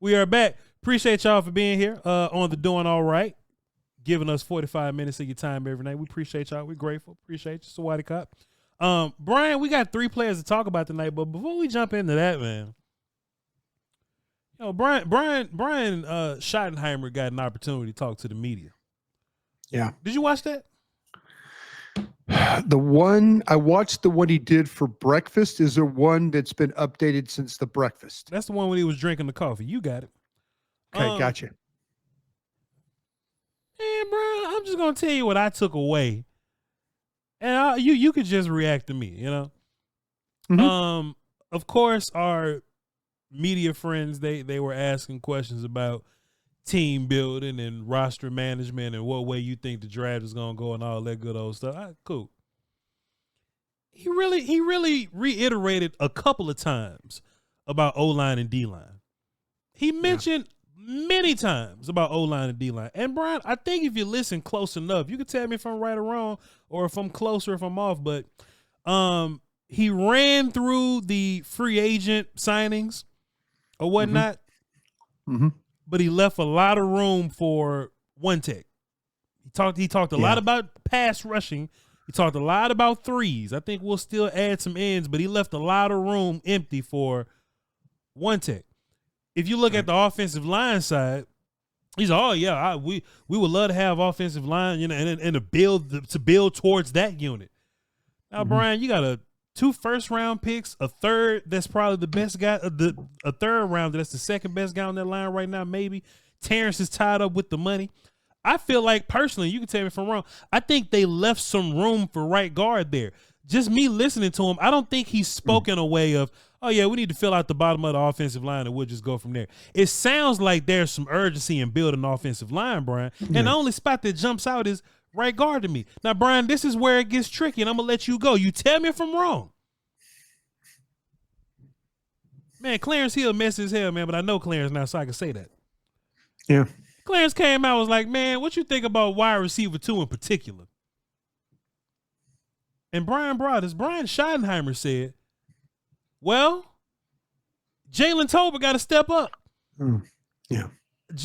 We are back. Appreciate y'all for being here on the Doing All Right, giving us 45 minutes of your time every night. We appreciate y'all. We're grateful. Appreciate you. Sawadi Cop. Brian, we got 3 players to talk about tonight, but before we jump into that, man, you know, Brian Schottenhiemer got an opportunity to talk to the media. Yeah. Did you watch that? I watched the one he did for breakfast. Is there one that's been updated since the breakfast? That's the one when he was drinking the coffee. You got it. Okay, gotcha. Man, bro, I'm just gonna tell you what I took away, and you could just react to me. You know, of course, our media friends they were asking questions about team building and roster management and what way you think the draft is gonna go and all that good old stuff. Cool. He really reiterated a couple of times about O-line and D-line. He mentioned many times about O-line and D-line. And Brian, I think if you listen close enough, you can tell me if I'm right or wrong, or if I'm close or if I'm off. But he ran through the free agent signings or whatnot. Mm-hmm. But he left a lot of room for one tech. He talked a lot about pass rushing. He talked a lot about threes. I think we'll still add some ends, but he left a lot of room empty for one tech. If you look at the offensive line side, he's we would love to have offensive line, you know, and to build towards that unit. Now, Brian, you got 2 first-round picks, a third that's probably the best guy, a third rounder that's the second best guy on that line right now, maybe. Terrence is tied up with the money. I feel like, personally, you can tell me if I'm wrong, I think they left some room for right guard there. Just me listening to him, I don't think he's spoken a way of, oh, yeah, we need to fill out the bottom of the offensive line and we'll just go from there. It sounds like there's some urgency in building an offensive line, Brian, and the only spot that jumps out is right guard to me. Now, Brian, this is where it gets tricky, and I'm going to let you go. You tell me if I'm wrong. Man, Clarence Hill messy as hell, man, but I know Clarence now, so I can say that. Yeah. Clarence came out and was like, man, what you think about wide receiver 2 in particular? And Bryan Schottenhiemer said, well, Jalen Tolbert got to step up. Yeah.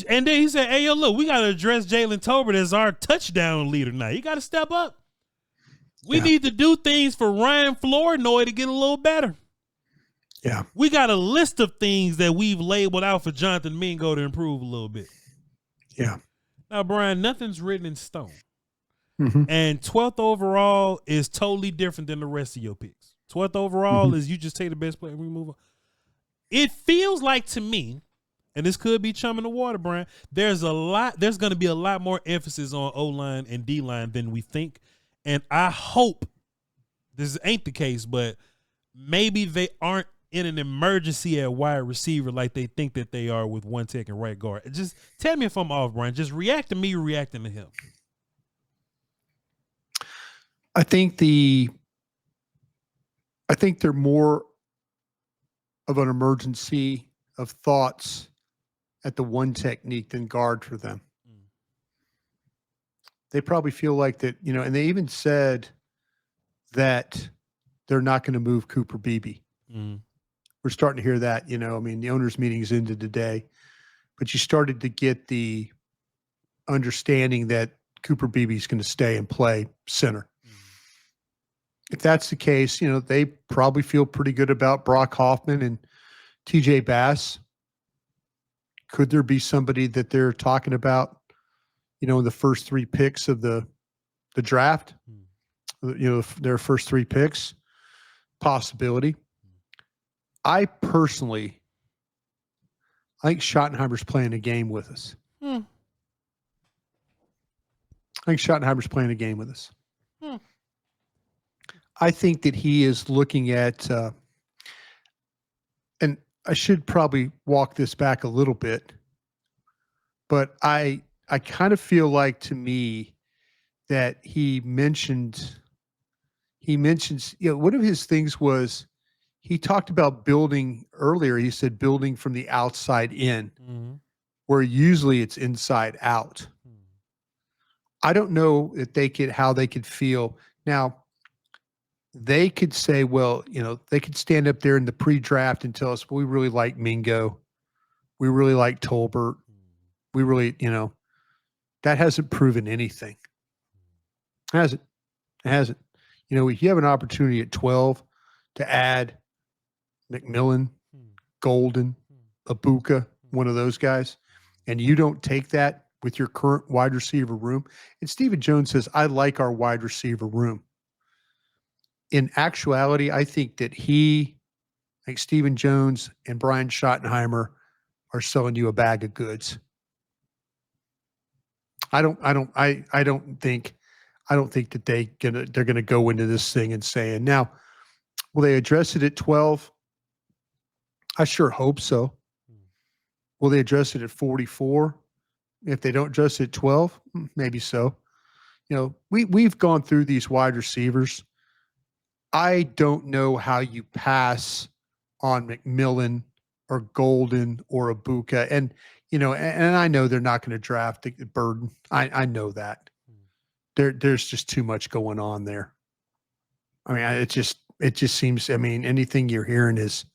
And then he said, hey, yo, look, we got to address Jalen Tolbert as our touchdown leader now. He got to step up. We need to do things for Ryan Flournoy to get a little better. Yeah. We got a list of things that we've labeled out for Jonathan Mingo to improve a little bit. Yeah. Now, Brian, nothing's written in stone. And 12th overall is totally different than the rest of your picks. 12th overall is you just take the best player and we move on. It feels like to me, and this could be chum in the water, Brian, there's going to be a lot more emphasis on O-line and D-line than we think. And I hope this ain't the case, but maybe they aren't in an emergency at wide receiver like they think that they are with one tech and right guard. Just tell me if I'm off, Brian. Just react to me reacting to him. I think they're more of an emergency of thoughts at the one technique than guard for them. They probably feel like that, you know, and they even said that they're not going to move Cooper Beebe. We're starting to hear that, you know, I mean, the owners' meeting is ended today, but you started to get the understanding that Cooper Beebe is going to stay and play center. If that's the case, you know, they probably feel pretty good about Brock Hoffman and TJ Bass. Could there be somebody that they're talking about, you know, in the first 3 picks of the draft? You know, their first 3 picks? Possibility. I think Schottenheimer's playing a game with us. I think Schottenheimer's playing a game with us. I think that he is looking at, and I should probably walk this back a little bit, but I kind of feel like to me that he mentions, you know, one of his things was he talked about building earlier. He said building from the outside in, where usually it's inside out. I don't know if how they could feel. Now, they could say, well, you know, they could stand up there in the pre-draft and tell us, well, we really like Mingo. We really like Tolbert. We really, that hasn't proven anything. It hasn't. It hasn't. If you have an opportunity at 12 to add McMillan, Golden, Ibuka, one of those guys, and you don't take that with your current wide receiver room. And Stephen Jones says, I like our wide receiver room. In actuality, I think that like Stephen Jones and Brian Schottenhiemer, are selling you a bag of goods. I don't think that they're gonna go into this thing and saying, now, will they address it at 12? I sure hope so. Will they address it at 44? If they don't address it at 12, maybe so. We've gone through these wide receivers. I don't know how you pass on McMillan or Golden or Ibuka. And I know they're not going to draft Burden. I know that. There's just too much going on there. I mean, it just seems, anything you're hearing is,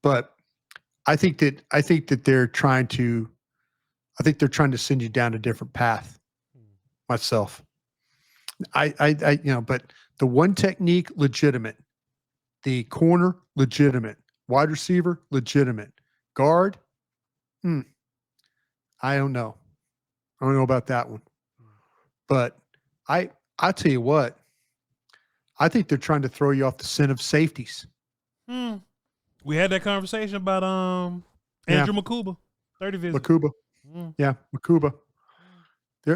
but I think that they're trying to send you down a different path myself. But the one technique, legitimate. The corner, legitimate. Wide receiver, legitimate. Guard, I don't know. I don't know about that one. But I'll tell you what, I think they're trying to throw you off the scent of safeties. We had that conversation about Andrew Makuba, 30 visit. Makuba. Yeah, Makuba.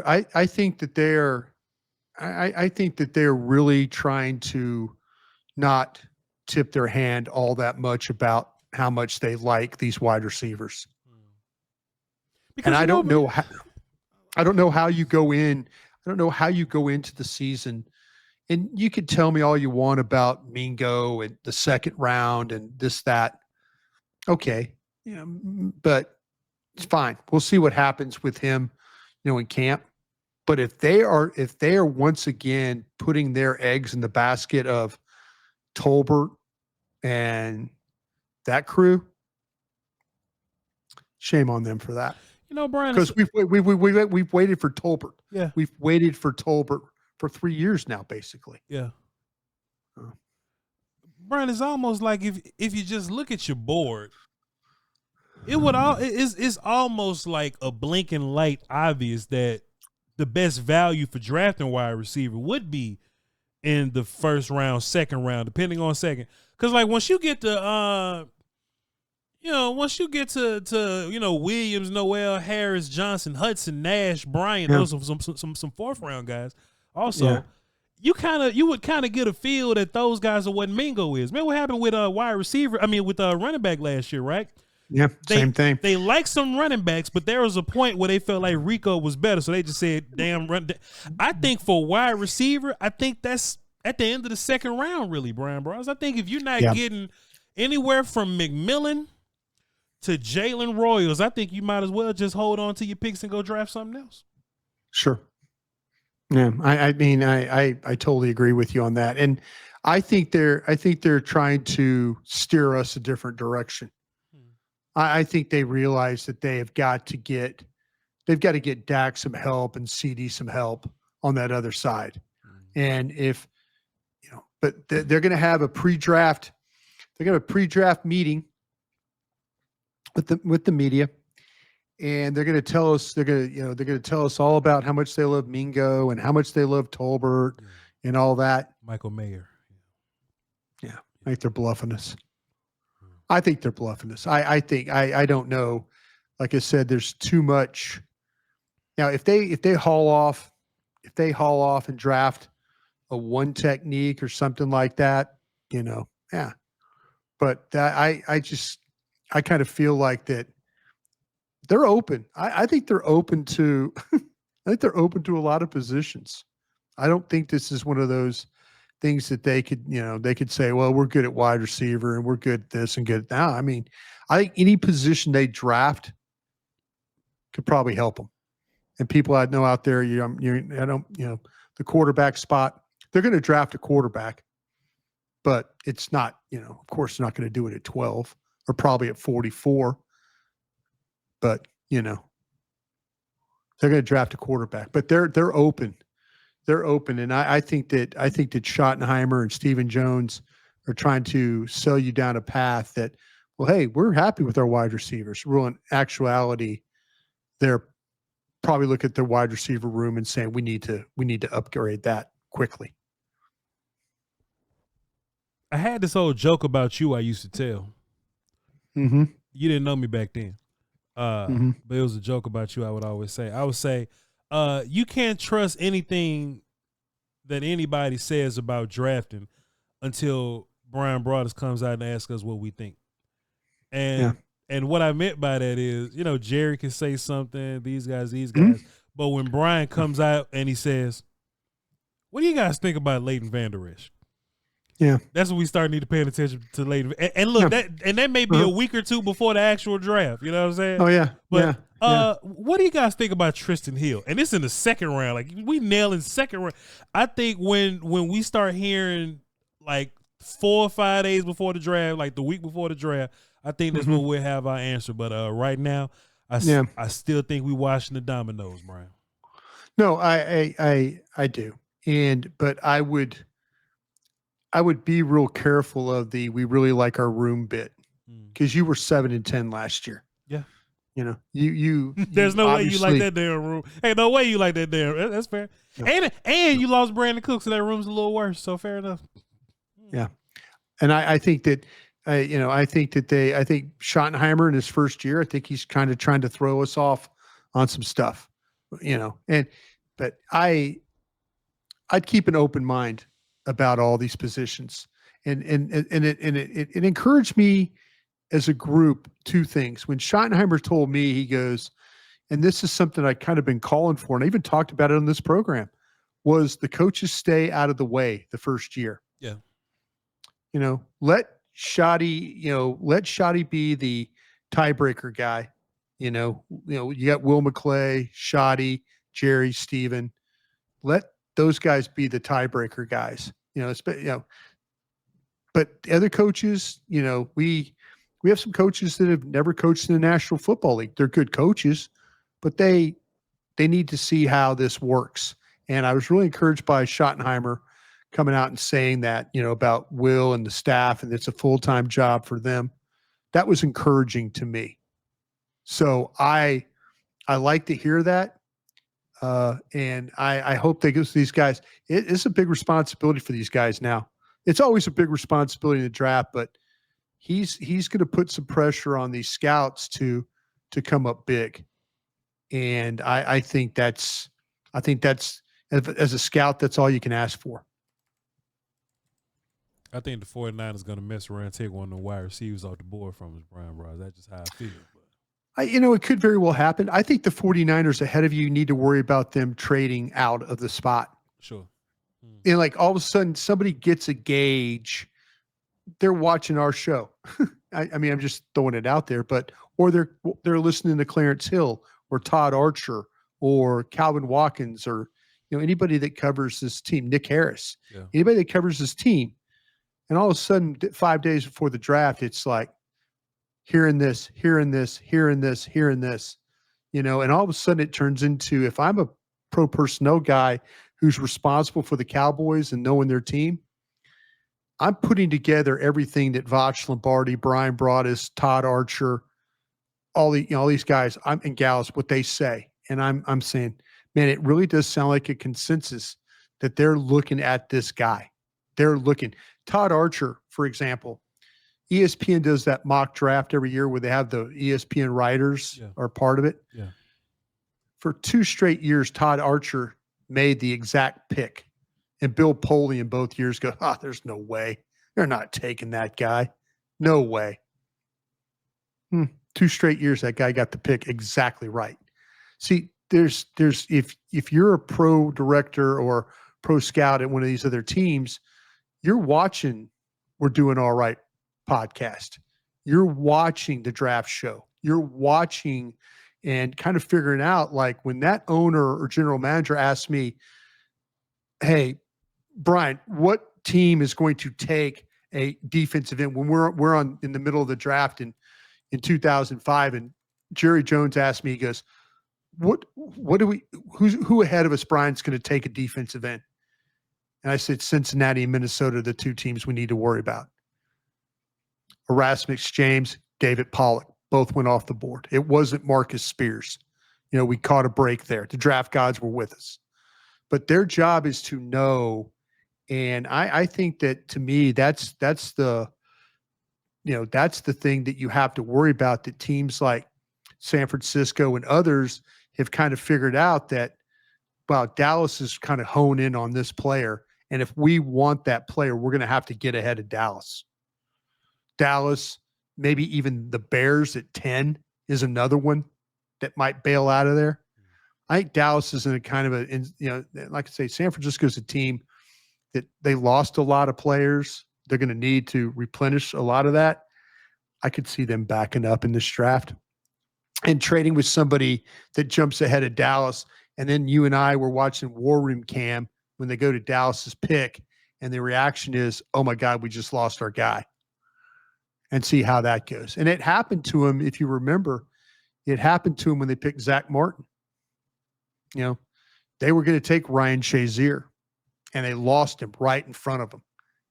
I think that they're really trying to not tip their hand all that much about how much they like these wide receivers. Because and I don't know how you go in. I don't know how you go into the season. And you could tell me all you want about Mingo and the second round and this, that. Okay. But it's fine. We'll see what happens with him, in camp. But if they are once again putting their eggs in the basket of Tolbert and that crew, shame on them for that. Brian, because we've waited for Tolbert. Yeah, we've waited for Tolbert for 3 years now, basically. Yeah. Brian, it's almost like if you just look at your board, it's almost like a blinking light obvious that the best value for drafting wide receiver would be in the first round, second round, depending on second. Because like once you get to Williams, Noel, Harris, Johnson, Hudson, Nash, Bryant, those are some fourth round guys. Also, you would kind of get a feel that those guys are what Mingo is. Man, what happened with wide receiver? with running back last year, right? Yeah, same thing. They like some running backs, but there was a point where they felt like Rico was better, so they just said, "Damn, run." I think for wide receiver, I think that's at the end of the second round, really, Bryan Broaddus. I think if you're not getting anywhere from McMillan to Jalen Royals, I think you might as well just hold on to your picks and go draft something else. Sure. Yeah, I totally agree with you on that, and I think they're trying to steer us a different direction. I think they realize that they've got to get Dak some help and CD some help on that other side, and if but they're going to have a pre-draft. They're going to have a pre-draft meeting with the media. And they're going to tell us they're going to tell us all about how much they love Mingo and how much they love Tolbert and all that. Michael Mayer. Yeah, I think they're bluffing us. I think they're bluffing us. I don't know. Like I said, there's too much. Now, if they haul off and draft a one technique or something like that, yeah. But I kind of feel like that. They're open. I think they're open to I think they're open to a lot of positions. I don't think this is one of those things that they could say, well, we're good at wide receiver and we're good at this and good at that. I think any position they draft could probably help them. And people I know out there, the quarterback spot, they're going to draft a quarterback, but it's not, of course, not going to do it at 12 or probably at 44. but they're going to draft a quarterback. But they're open. They're open, and I think that Schottenhiemer and Stephen Jones are trying to sell you down a path that, well, hey, we're happy with our wide receivers. Well, in actuality, they're probably look at their wide receiver room and saying we need to upgrade that quickly. I had this old joke about you I used to tell. Mm-hmm. You didn't know me back then. But it was a joke about you I would always say. I would say, you can't trust anything that anybody says about drafting until Bryan Broaddus comes out and asks us what we think. And what I meant by that is, Jerry can say something, these guys. But when Brian comes out and he says, what do you guys think about Leighton Vander Esch? Yeah. That's when we start need to pay attention to Leighton. And look, that may be a week or two before the actual draft. You know what I'm saying? Oh, yeah. But what do you guys think about Tristan Hill? And it's in the second round. Like, we nailing second round. I think when we start hearing, like, 4 or 5 days before the draft, like the week before the draft, I think that's when we'll have our answer. But right now, I still think we washing the dominoes, Brian. No, I do. But I would be real careful of we really like our room bit, because you were 7-10 last year. Yeah. You there's no way you like that damn room. Hey, no way you like that damn. That's fair. No. And you lost Brandon Cooks, so that room's a little worse. So fair enough. Yeah. And I think that, I think Schottenheimer in his first year, I think he's kind of trying to throw us off on some stuff, but I'd keep an open mind about all these positions, and it encouraged me as a group. 2 things. When Schottenheimer told me, he goes, and this is something I kind of been calling for, and I even talked about it on this program, was the coaches stay out of the way the first year. Yeah. Let Schotty be the tiebreaker guy. You got Will McClay, Schotty, Jerry, Steven. Let those guys be the tiebreaker guys. But the other coaches, we have some coaches that have never coached in the National Football League. They're good coaches, but they need to see how this works. And I was really encouraged by Schottenheimer coming out and saying that, about Will and the staff, and it's a full-time job for them. That was encouraging to me. So I like to hear that. And I hope they give these guys, it's a big responsibility for these guys now. It's always a big responsibility in the draft, but he's going to put some pressure on these scouts to come up big. And I think that's as a scout, that's all you can ask for. I think the 49ers going to mess around and take one of the wide receivers off the board from us, Bryan Broaddus. That's just how I feel. It could very well happen. I think the 49ers ahead of you need to worry about them trading out of the spot. Sure. And like all of a sudden somebody gets a gauge, they're watching our show. I mean, I'm just throwing it out there, or they're listening to Clarence Hill or Todd Archer or Calvin Watkins or, anybody that covers this team, Nick Harris, anybody that covers this team. And all of a sudden 5 days before the draft, it's like, hearing this, and all of a sudden it turns into, if I'm a pro personnel guy who's responsible for the Cowboys and knowing their team, I'm putting together everything that Voch, Lombardi, Bryan Broaddus, Todd Archer, all these guys, and gals, what they say. And I'm saying, man, it really does sound like a consensus that they're looking at this guy. They're looking. Todd Archer, for example, ESPN does that mock draft every year where they have the ESPN writers are part of it. Yeah. For 2 straight years, Todd Archer made the exact pick. And Bill Poley in both years go, there's no way. They're not taking that guy. No way. 2 straight years, that guy got the pick exactly right. See, there's if you're a pro director or pro scout at one of these other teams, you're watching We're Doing All Right podcast. You're watching the draft show. You're watching and kind of figuring out, like, when that owner or general manager asks me, hey, Brian, what team is going to take a defensive end when we're in the middle of the draft in 2005, and Jerry Jones asked me, he goes, who ahead of us, Brian's going to take a defensive end? And I said, Cincinnati and Minnesota are the two teams we need to worry about. Erasmus James, David Pollock, both went off the board. It wasn't Marcus Spears. We caught a break there. The draft gods were with us. But their job is to know, and I think that, to me, that's the thing that you have to worry about, that teams like San Francisco and others have kind of figured out that, well, Dallas is kind of honed in on this player. And if we want that player, we're going to have to get ahead of Dallas. Dallas, maybe even the Bears at 10 is another one that might bail out of there. I think Dallas is in a kind of like I say, San Francisco's a team that they lost a lot of players. They're going to need to replenish a lot of that. I could see them backing up in this draft and trading with somebody that jumps ahead of Dallas. And then you and I were watching War Room Cam when they go to Dallas's pick, and the reaction is, oh my God, we just lost our guy, and see how that goes. And it happened to him, if you remember, it happened to him when they picked Zach Martin. They were going to take Ryan Shazier, and they lost him right in front of them.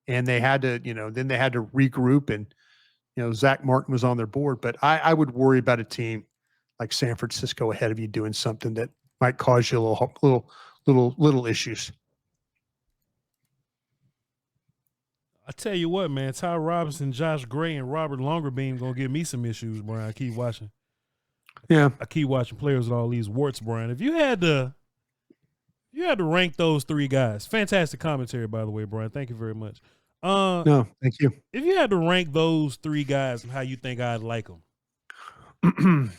And they had to, then they had to regroup, and, Zach Martin was on their board. But I would worry about a team like San Francisco ahead of you doing something that might cause you little issues. I tell you what, man, Ty Robinson, Josh Gray, and Robert Longerbeam going to give me some issues, Brian. I keep watching. Yeah. I keep watching players with all these warts, Brian. If you had to rank those three guys, fantastic commentary, by the way, Brian. Thank you very much. No, thank you. If you had to rank those three guys and how you think I'd like them,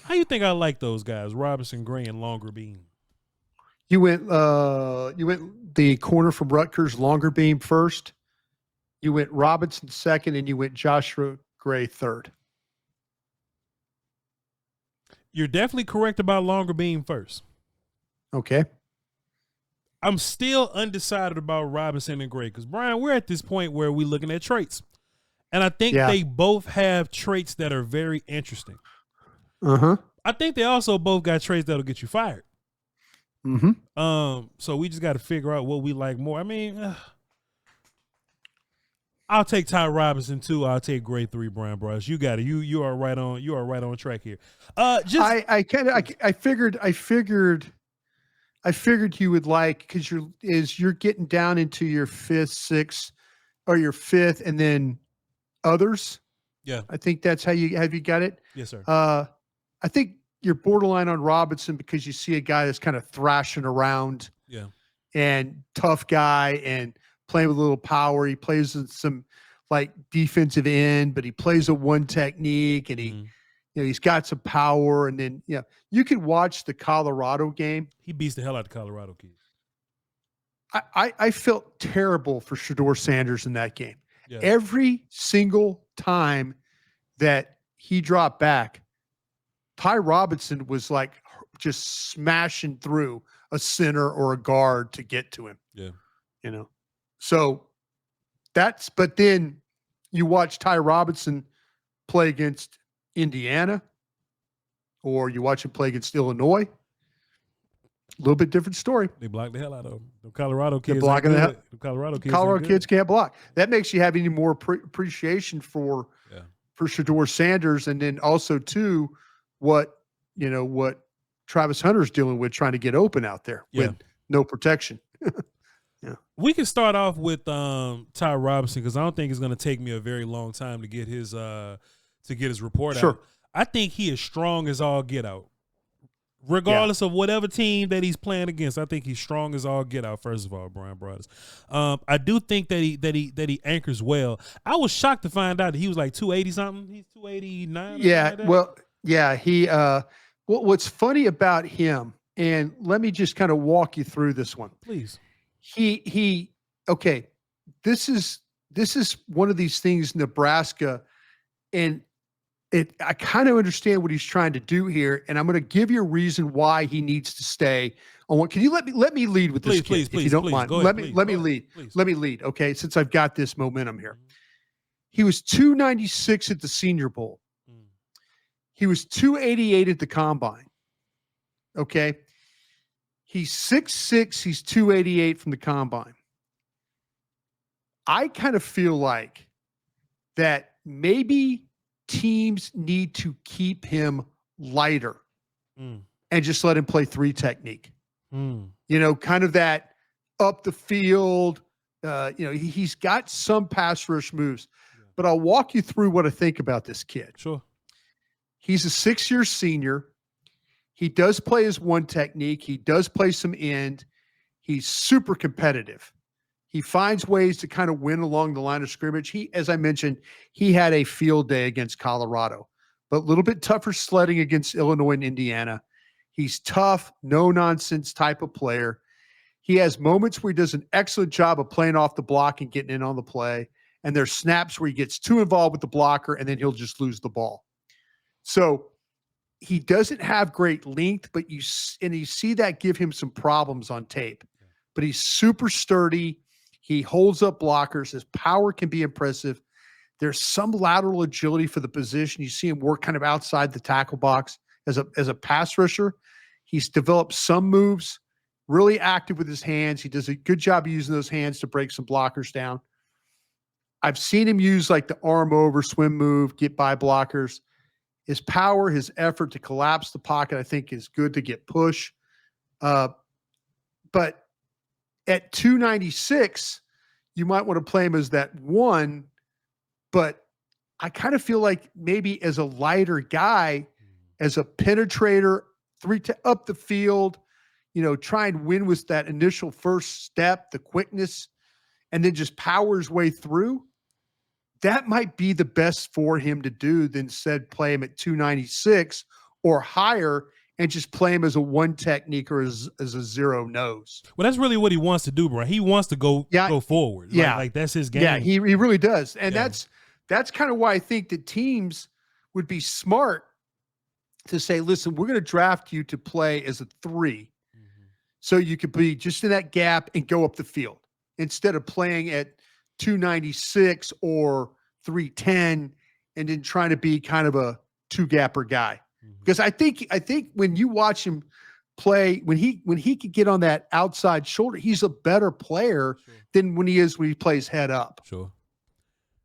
how you think I like those guys, Robinson, Gray, and Longerbeam? You went the corner from Rutgers, Longerbeam first. You went Robinson second, and you went Joshua Gray third. You're definitely correct about Longerbeam first. Okay. I'm still undecided about Robinson and Gray because, Brian, we're at this point where we're looking at traits. And I think they both have traits that are very interesting. Uh-huh. I think they also both got traits that'll get you fired. Mm-hmm. So we just got to figure out what we like more. I mean, I'll take Ty Robinson 2. I'll take Gray 3. Bryan Broaddus. You got it. You are right on. You are right on track here. I figured you would like, because you're getting down into your fifth, sixth, or your fifth, and then others. Yeah, I think that's how you got it. Yes, sir. I think you're borderline on Robinson because you see a guy that's kind of thrashing around. Yeah, and tough guy and playing with a little power. He plays with some like defensive end, but he plays a one technique, and he. He's got some power, and then you can watch the Colorado game. He beats the hell out of the Colorado kids. I felt terrible for Shedeur Sanders in that game. Yeah. Every single time that he dropped back, Ty Robinson was like just smashing through a center or a guard to get to him. Yeah. So but then you watch Ty Robinson play against Indiana, or you watch him play against Illinois, a little bit different story. They block the hell out of him. The Colorado kids. Blocking the hell. The Colorado kids can't block. That makes you have any more appreciation for Shedeur Sanders, and then also too what Travis Hunter's dealing with, trying to get open out there with no protection. We can start off with Ty Robinson because I don't think it's going to take me a very long time to get his report out. I think he is strong as all get out. Regardless of whatever team that he's playing against, I think he's strong as all get out, first of all, Bryan Broaddus. I do think that he anchors well. I was shocked to find out that he was like 280 something. He's 289. Yeah, what's funny about him, and let me just kind of walk you through this one. Please. Okay, this is one of these things, Nebraska, and I kind of understand what he's trying to do here, and I'm going to give you a reason why he needs to stay on one. Can you let me lead with this, please, if you don't mind? Let me lead. Okay, since I've got this momentum here. He was 296 at the Senior Bowl. He was 288 at the combine. Okay. He's 6'6". He's 288 from the combine. I kind of feel like that maybe teams need to keep him lighter and just let him play 3 technique. You know, kind of that up the field. You know, he's got some pass rush moves, but I'll walk you through what I think about this kid. Sure. He's a 6-year senior. He does play his 1 technique. He does play some end. He's super competitive. He finds ways to kind of win along the line of scrimmage. He, as I mentioned, he had a field day against Colorado, but a little bit tougher sledding against Illinois and Indiana. He's tough, no nonsense type of player. He has moments where he does an excellent job of playing off the block and getting in on the play. And there's snaps where he gets too involved with the blocker and then he'll just lose the ball. So he doesn't have great length, but you see that give him some problems on tape. But he's super sturdy. He holds up blockers. His power can be impressive. There's some lateral agility for the position. You see him work kind of outside the tackle box as a pass rusher. He's developed some moves, really active with his hands. He does a good job of using those hands to break some blockers down. I've seen him use like the arm over swim move, get by blockers. His power, his effort to collapse the pocket, I think is good to get push. But at 296, you might want to play him as that 1, but I kind of feel like maybe as a lighter guy, as a penetrator, up the field, you know, try and win with that initial first step, the quickness, and then just power his way through. That might be the best for him to do than play him at 296 or higher and just play him as a 1 technique or as a 0 nose. Well, that's really what he wants to do, bro. He wants to go forward. Like that's his game. Yeah, he really does. And that's kind of why I think that teams would be smart to say, listen, we're going to draft you to play as a 3. So you could be just in that gap and go up the field instead of playing at 296 or 310 and then trying to be kind of a 2-gapper guy. Because I think when you watch him play, when he could get on that outside shoulder, he's a better player than when he plays head up. Sure.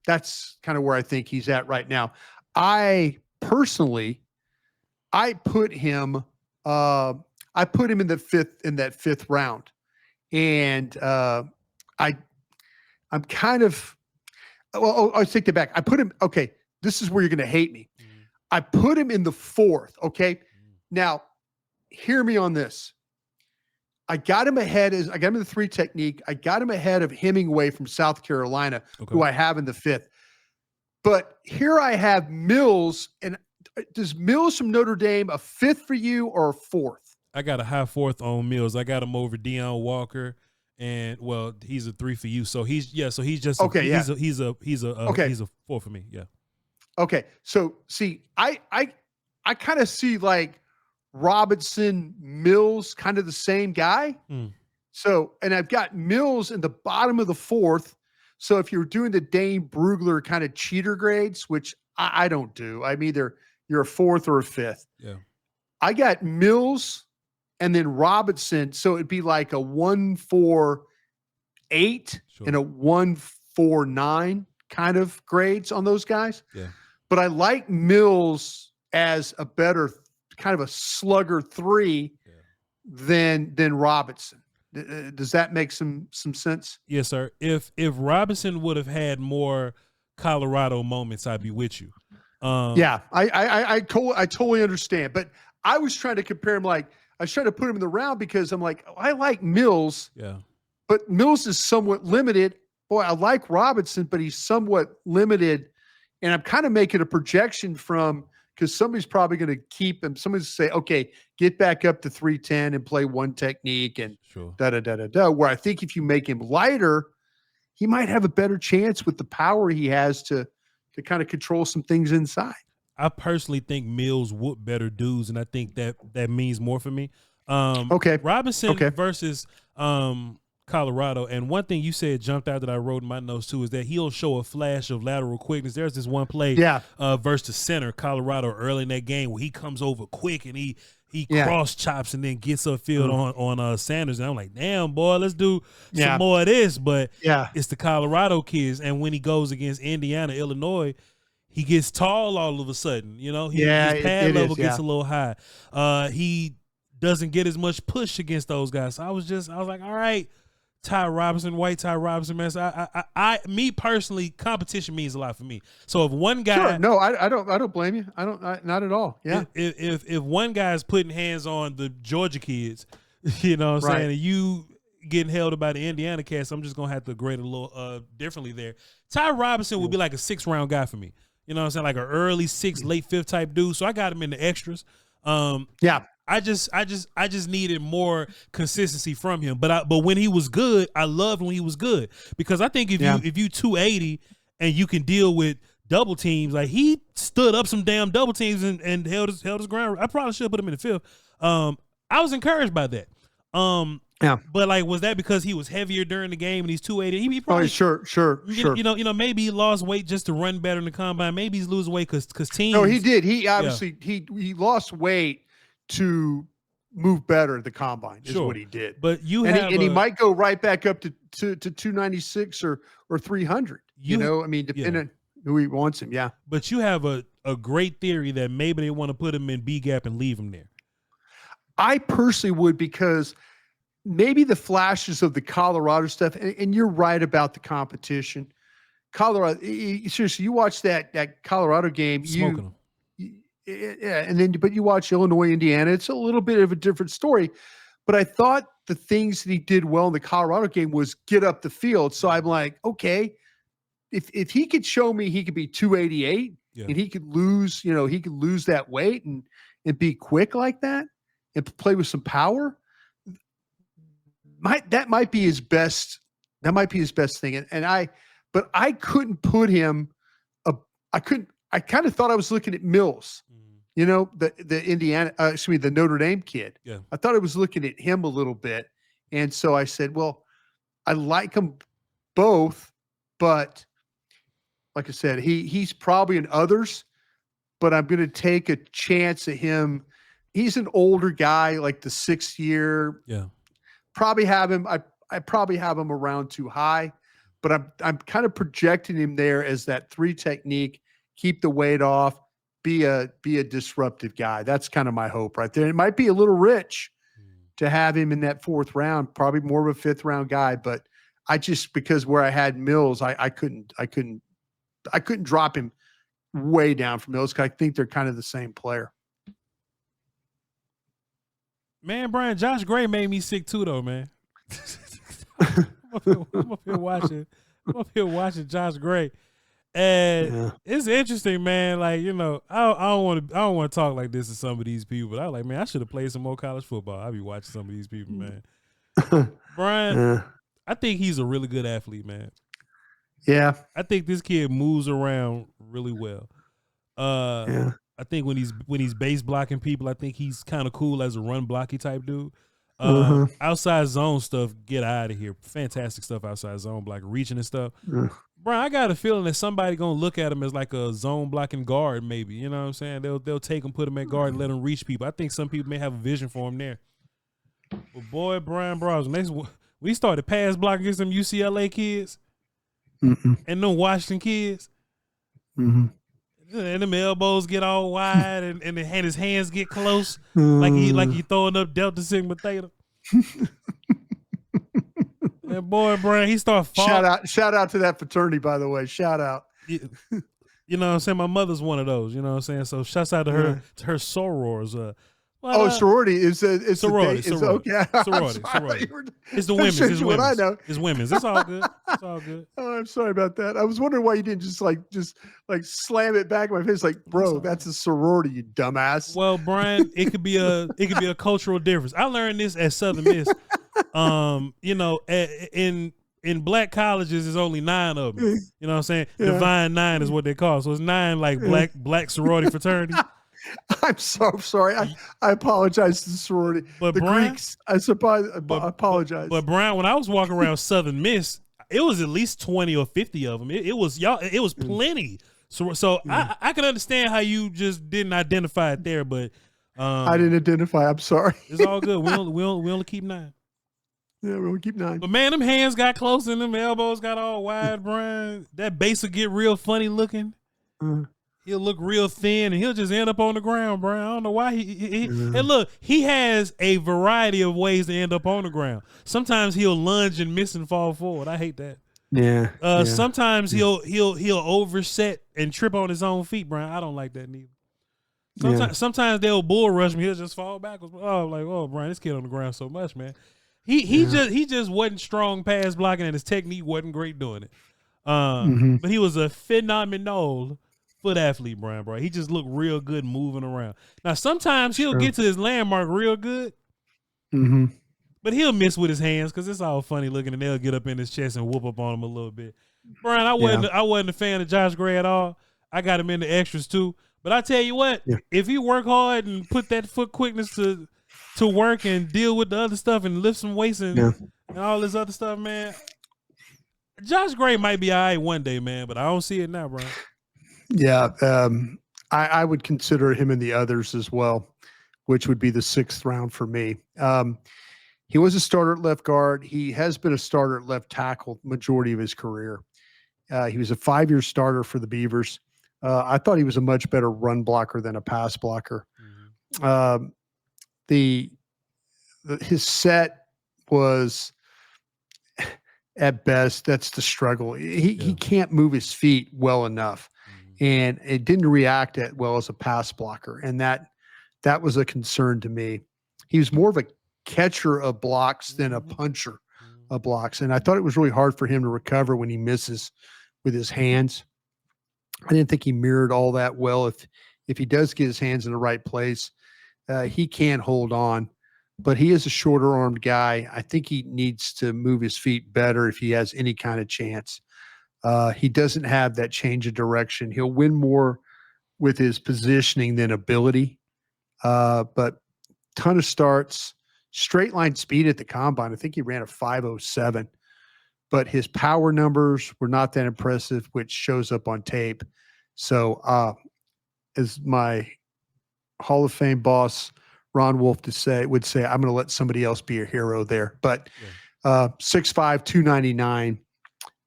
That's kind of where I think he's at right now. I personally, I put him in that 5th round. And I'm kind of, I'll take that back. I put him, okay, this is where you're going to hate me. I put him in the 4th. Okay. Now hear me on this. I got him in the 3 technique. I got him ahead of Hemingway from South Carolina, who I have in the 5th. But here I have Mills. And does Mills from Notre Dame a 5th for you or a 4th? I got a high 4th on Mills. I got him over Deion Walker. And well, he's a 3 for you. So he's just he's a 4 for me. Yeah. Okay. So see, I kind of see like Robinson, Mills, kind of the same guy. So, and I've got Mills in the bottom of the 4th. So if you're doing the Dane Brugler kind of cheater grades, which I don't do, I'm either you're a 4th or a 5th. Yeah. I got Mills and then Robinson. So it'd be like a 1-4-8 and a 1-4-9 kind of grades on those guys. Yeah. But I like Mills as a better kind of a slugger 3 than Robinson. Does that make some sense? Yes, sir. If Robinson would have had more Colorado moments, I'd be with you. Yeah, I totally understand. But I was trying to compare him. Like I was trying to put him in the round because I'm like, I like Mills. Yeah. But Mills is somewhat limited. Boy, I like Robinson, but he's somewhat limited. And I'm kind of making a projection because somebody's probably going to keep him. Somebody's say, okay, get back up to 310 and play 1 technique and da-da-da-da-da. Where I think if you make him lighter, he might have a better chance with the power he has to kind of control some things inside. I personally think Mills whoop better dudes, and I think that means more for me. Okay. Robinson versus Colorado. And one thing you said jumped out that I wrote in my notes too is that he'll show a flash of lateral quickness. There's this one play versus the center, Colorado, early in that game where he comes over quick and he cross chops and then gets upfield on Sanders. And I'm like, damn, boy, let's do some more of this. But it's the Colorado kids. And when he goes against Indiana, Illinois, he gets tall all of a sudden. You know, his pad level gets a little high. He doesn't get as much push against those guys. So I was like, all right, Ty Robinson, white Ty Robinson, man. So me personally, competition means a lot for me. So if one guy, I don't blame you. Not at all. Yeah. If one guy's putting hands on the Georgia kids, you know what I'm saying, and you getting held by the Indiana cats, I'm just gonna have to grade a little differently there. Ty Robinson would be like a 6th round guy for me. You know what I'm saying, like an early 6th, late 5th type dude. So I got him in the extras. I just needed more consistency from him. But when he was good, I loved when he was good, because I think if you 280 and you can deal with double teams, like he stood up some damn double teams and held his ground. I probably should have put him in the 5th. I was encouraged by that. But like, was that because he was heavier during the game and he's 280? He probably sure. You know, maybe he lost weight just to run better in the combine. Maybe he's losing weight because teams. No, he did. He obviously he lost weight to move better at the combine is what he did. But he might go right back up to 296 or 300. You know, I mean, depending on who he wants him. Yeah. But you have a great theory that maybe they want to put him in B gap and leave him there. I personally would, because maybe the flashes of the Colorado stuff, and you're right about the competition. Colorado, seriously, you watch that Colorado game, smoking them. But you watch Illinois, Indiana, it's a little bit of a different story. But I thought the things that he did well in the Colorado game was get up the field. So I'm like, okay, if he could show me he could be 288 and he could lose that weight and be quick like that and play with some power, that might be his best. That might be his best thing. But I couldn't put him. I kind of thought I was looking at Mills, you know, the Notre Dame kid. Yeah. I thought I was looking at him a little bit. And so I said, well, I like them both, but like I said, he's probably in others, but I'm going to take a chance at him. He's an older guy, like the 6th year. Yeah. Probably have him. I probably have him around too high, but I'm kind of projecting him there as that 3 technique, keep the weight off, be a disruptive guy. That's kind of my hope right there. It might be a little rich to have him in that 4th round, probably more of a 5th round guy, but because where I had Mills, I couldn't drop him way down from Mills, because I think they're kind of the same player. Man, Brian, Josh Gray made me sick too, though, man. I'm up here watching Josh Gray, and it's interesting, man. Like, you know, I don't want to talk like this to some of these people, but I like, man, I should have played some more college football. I'll be watching some of these people, man. Brian, I think he's a really good athlete, man. Yeah, I think this kid moves around really well. I think when he's base blocking people, I think he's kind of cool as a run blocky type dude. Outside zone stuff, get out of here. Fantastic stuff outside zone block, reaching and stuff. Brian, I got a feeling that somebody gonna look at him as like a zone blocking guard, maybe. You know what I'm saying? They'll take him, put him at guard, and let him reach people. I think some people may have a vision for him there. But boy, Bryan Broaddus, we started pass blocking against them UCLA kids and them Washington kids. And them elbows get all wide, and his hands get close, like he throwing up Delta Sigma Theta. And boy, Brian, he started falling. Shout out to that fraternity, by the way. Shout out. You know what I'm saying? My mother's one of those. You know what I'm saying? So shouts out to her sorors. Sorority is sorority. Okay. Sorority. It's the women's. It's women's. I know. It's women's. It's all good. It's all good. Oh, I'm sorry about that. I was wondering why you didn't just slam it back in my face, like, bro, that's a sorority, you dumbass. Well, Brian, it could be a cultural difference. I learned this at Southern Miss. You know, in black colleges, there's only 9 of them. You know what I'm saying? Yeah. Divine 9 is what they call. So it's 9 like black sorority fraternity. I'm so sorry. I apologize to the sorority. But the Brian, Greeks, I apologize. But Brian, when I was walking around Southern Miss, it was at least 20 or 50 of them. It was plenty. So I can understand how you just didn't identify it there, but I didn't identify. I'm sorry. It's all good. We only keep 9. Yeah, we only keep 9. But man, them hands got close and them elbows got all wide, Brian. That base will get real funny looking. He'll look real thin and he'll just end up on the ground, Brian. I don't know why and look, he has a variety of ways to end up on the ground. Sometimes he'll lunge and miss and fall forward. I hate that. Yeah. Sometimes he'll overset and trip on his own feet, Brian. I don't like that neither. Sometimes they'll bull rush me. He'll just fall backwards. Oh, Brian, this kid on the ground so much, man. He just wasn't strong pass blocking and his technique wasn't great doing it. But he was a phenomenal foot athlete, Brian, bro. He just looked real good moving around. Now, sometimes he'll get to his landmark real good, but he'll miss with his hands because it's all funny looking, and they'll get up in his chest and whoop up on him a little bit. Brian, I wasn't a fan of Josh Gray at all. I got him in the extras too. But I tell you what, if he work hard and put that foot quickness to work and deal with the other stuff and lift some weights and all this other stuff, man, Josh Gray might be all right one day, man, but I don't see it now, Brian. Yeah, I would consider him in the others as well, which would be the 6th round for me. He was a starter at left guard. He has been a starter at left tackle majority of his career. He was a 5-year starter for the Beavers. I thought he was a much better run blocker than a pass blocker. His set was, at best, that's the struggle. He can't move his feet well enough. And it didn't react that well as a pass blocker. And that was a concern to me. He was more of a catcher of blocks than a puncher of blocks. And I thought it was really hard for him to recover when he misses with his hands. I didn't think he mirrored all that well. If he does get his hands in the right place, he can hold on. But he is a shorter armed guy. I think he needs to move his feet better if he has any kind of chance. He doesn't have that change of direction. He'll win more with his positioning than ability. But ton of starts, straight line speed at the combine. I think he ran a 5.07, but his power numbers were not that impressive, which shows up on tape. So, as my Hall of Fame boss, Ron Wolf would say, I'm going to let somebody else be a hero there. But 6'5", 299.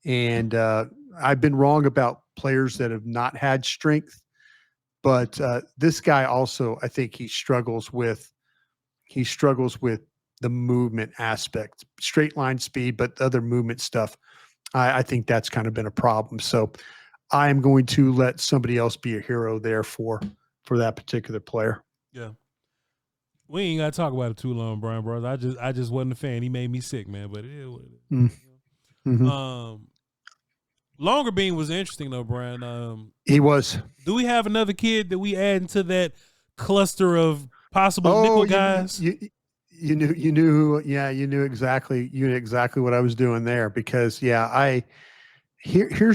And I've been wrong about players that have not had strength, but this guy also, I think he struggles with the movement aspect, straight line speed, but the other movement stuff. I think that's kind of been a problem. So I am going to let somebody else be a hero there for that particular player. Yeah. We ain't got to talk about it too long, Brian Brothers. I just wasn't a fan. He made me sick, man, but it is what it is. Longer Bean was interesting though, Brian. He was. Do we have another kid that we add into that cluster of possible nickel guys? You knew exactly what I was doing there because here's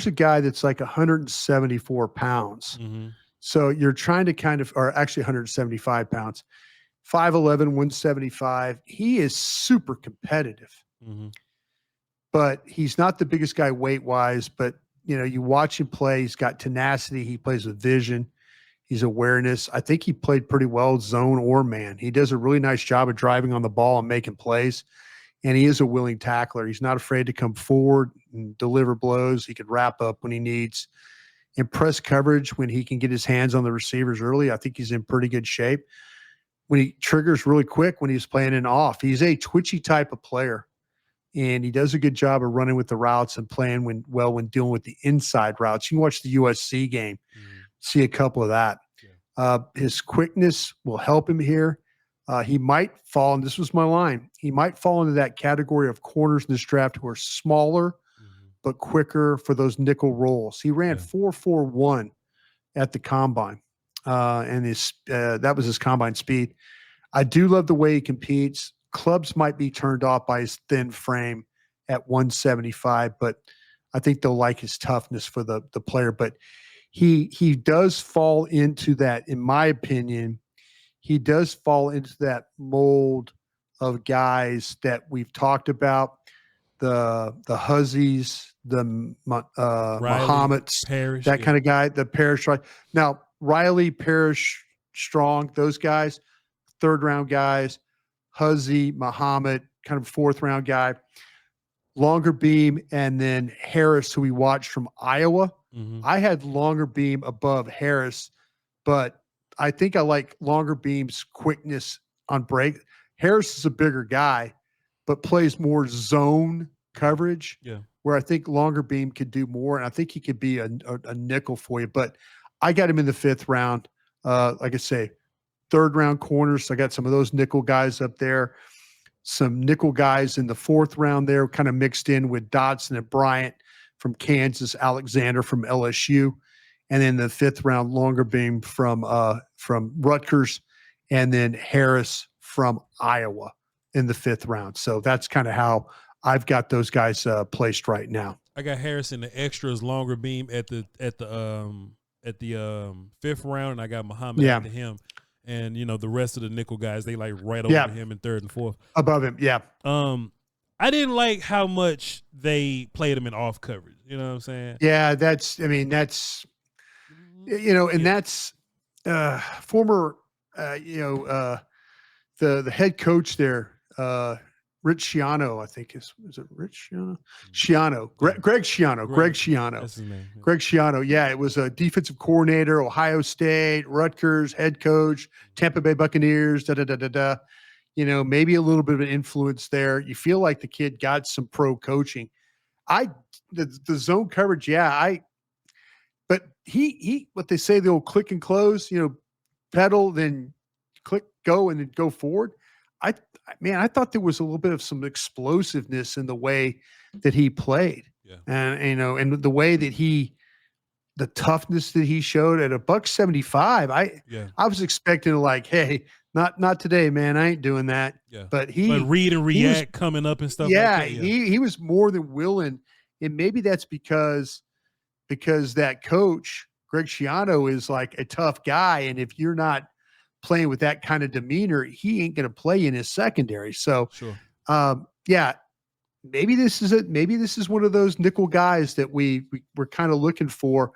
a guy that's like 174 pounds. So you're trying to or actually 175 pounds, 5'11", 175. He is super competitive. But he's not the biggest guy weight-wise, but, you watch him play. He's got tenacity. He plays with vision. He's awareness. I think he played pretty well zone or man. He does a really nice job of driving on the ball and making plays, and he is a willing tackler. He's not afraid to come forward and deliver blows. He could wrap up when he needs. In press coverage, when he can get his hands on the receivers early, I think he's in pretty good shape. When he triggers really quick when he's playing an off, he's a twitchy type of player. And he does a good job of running with the routes and playing when dealing with the inside routes. You can watch the USC game, see a couple of that. His quickness will help him here. He might fall, and this was my line, he might fall into that category of corners in this draft who are smaller but quicker for those nickel rolls. He ran 4.41 at the combine, and that was his combine speed. I do love the way he competes. Clubs might be turned off by his thin frame at 175, but I think they'll like his toughness for the player. But he does fall into that, in my opinion, he does fall into that mold of guys that we've talked about, the Huzzies, the Muhammad's, Parrish, that kind of guy, the Parrish. Right now, Riley, Parrish, Strong, those guys, 3rd round guys, Huzzy, Muhammad, kind of 4th round guy, Longer Beam, and then Harris, who we watched from Iowa. Mm-hmm. I had Longer Beam above Harris, but I think I like Longer Beam's quickness on break. Harris is a bigger guy, but plays more zone coverage. Yeah. Where I think Longer Beam could do more, and I think he could be a nickel for you. But I got him in the 5th round. Like I say, 3rd round corners. So I got some of those nickel guys up there. Some nickel guys in the 4th round there, kind of mixed in with Dodson and Bryant from Kansas, Alexander from LSU, and then the 5th round Longer Beam from Rutgers, and then Harris from Iowa in the 5th round. So that's kind of how I've got those guys placed right now. I got Harris in the extras, Longer Beam at the 5th round, and I got Muhammad after him. And the rest of the nickel guys, they like right over him in 3rd and 4th. Above him, yeah. I didn't like how much they played him in off coverage. You know what I'm saying? Yeah, that's former the head coach there, Rich Schiano, I think is it Rich Schiano? Schiano, Greg Schiano, Greg Schiano. That's his name. Yeah. Greg Schiano. Yeah, it was a defensive coordinator, Ohio State, Rutgers, head coach, Tampa Bay Buccaneers, maybe a little bit of an influence there. You feel like the kid got some pro coaching. The zone coverage, but he what they say, the old click and close, pedal, then click, go, and then go forward. I thought there was a little bit of some explosiveness in the way that he played. Yeah. And the way that the toughness that he showed at $175. I was expecting like, hey, not today, man. I ain't doing that. Yeah. But read and react coming up and stuff like that. Yeah. He was more than willing. And maybe that's because that coach, Greg Schiano, is like a tough guy. And if you're not playing with that kind of demeanor, he ain't going to play in his secondary. So, sure. Maybe this is it. Maybe this is one of those nickel guys that we're kind of looking for.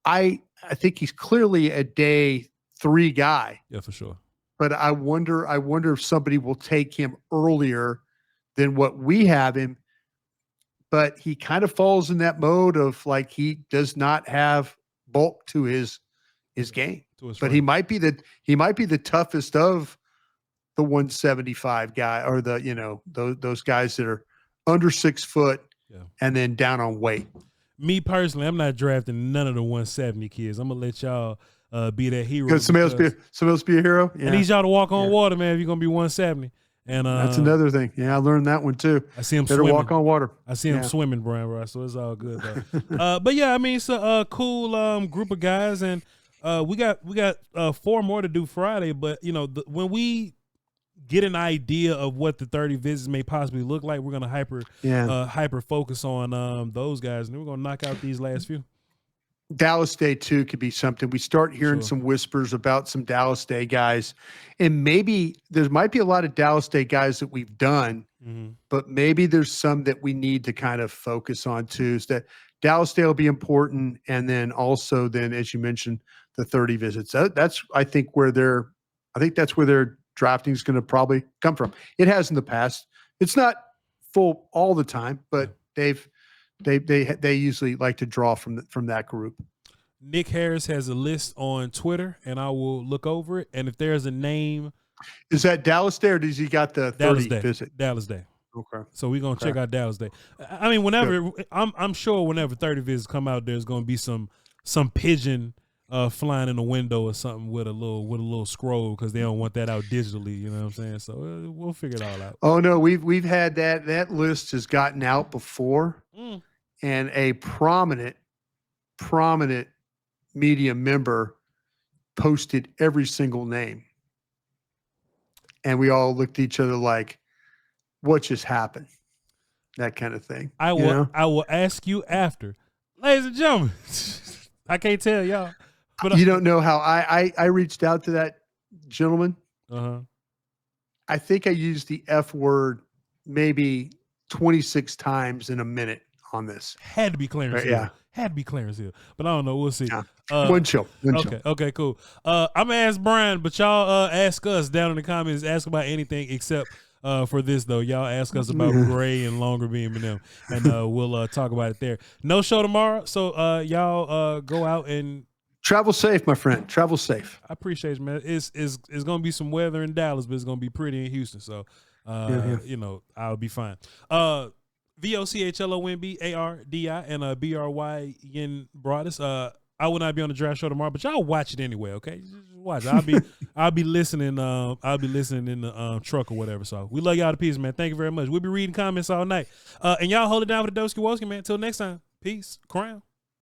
I think he's clearly a day 3 guy. Yeah, for sure. But I wonder if somebody will take him earlier than what we have him. But he kind of falls in that mode of like he does not have bulk to his game. But he might be the toughest of the 175 guy, or those guys that are under 6 foot and then down on weight. Me personally, I'm not drafting none of the 170 kids. I'm gonna let y'all be that hero. Because somebody else be a hero. Yeah. I need y'all to walk on water, man. If you're gonna be 170, and that's another thing. Yeah, I learned that one too. I see him better swimming. Walk on water. I see him swimming, Bryan Broaddus, so it's all good though. But yeah, I mean, it's a cool group of guys, and we got 4 more to do Friday. But when we get an idea of what the 30 visits may possibly look like, we're gonna hyper focus on those guys, and then we're gonna knock out these last few. Dallas Day too could be something. We start hearing some whispers about some Dallas Day guys, and maybe there might be a lot of Dallas Day guys that we've done, but maybe there's some that we need to kind of focus on too. So that Dallas Day will be important, and then also as you mentioned, the 30 visits. That's I think that's where their drafting is going to probably come from. It has in the past. It's not full all the time, but they usually like to draw from that group. Nick Harris has a list on Twitter, and I will look over it. And if there's a name, is that Dallas Day, or does he got the 30 visit? Dallas Day. Okay. So we're gonna check out Dallas Day. I mean, whenever I'm sure whenever 30 visits come out, there's gonna be some pigeon flying in the window or something with a little scroll, because they don't want that out digitally. You know what I'm saying? So we'll figure it all out. Oh no, we've had that list has gotten out before, and a prominent media member posted every single name, and we all looked at each other like, "What just happened?" That kind of thing. I will ask you after, ladies and gentlemen. I can't tell y'all. But you don't know how I reached out to that gentleman. I think I used the F word maybe 26 times in a minute on this. Had to be Clarence Hill. Yeah. Had to be Clarence Hill. But I don't know. We'll see. Yeah. One chill. Okay, cool. I'm gonna ask Brian, but y'all ask us down in the comments. Ask about anything except for this though. Y'all ask us about Gray and Longer being them, and we'll talk about it there. No show tomorrow, so y'all go out and travel safe, my friend. Travel safe. I appreciate you, man. It's gonna be some weather in Dallas, but it's gonna be pretty in Houston. So you know, I'll be fine. VOCHLONBARDI and BRYN Broaddus. I will not be on the draft show tomorrow, but y'all watch it anyway, okay? Just watch it. I'll be listening. I'll be listening in the truck or whatever. So we love y'all to pieces, man. Thank you very much. We'll be reading comments all night. And y'all hold it down for the Doski Woski, man. Until next time. Peace. Crown.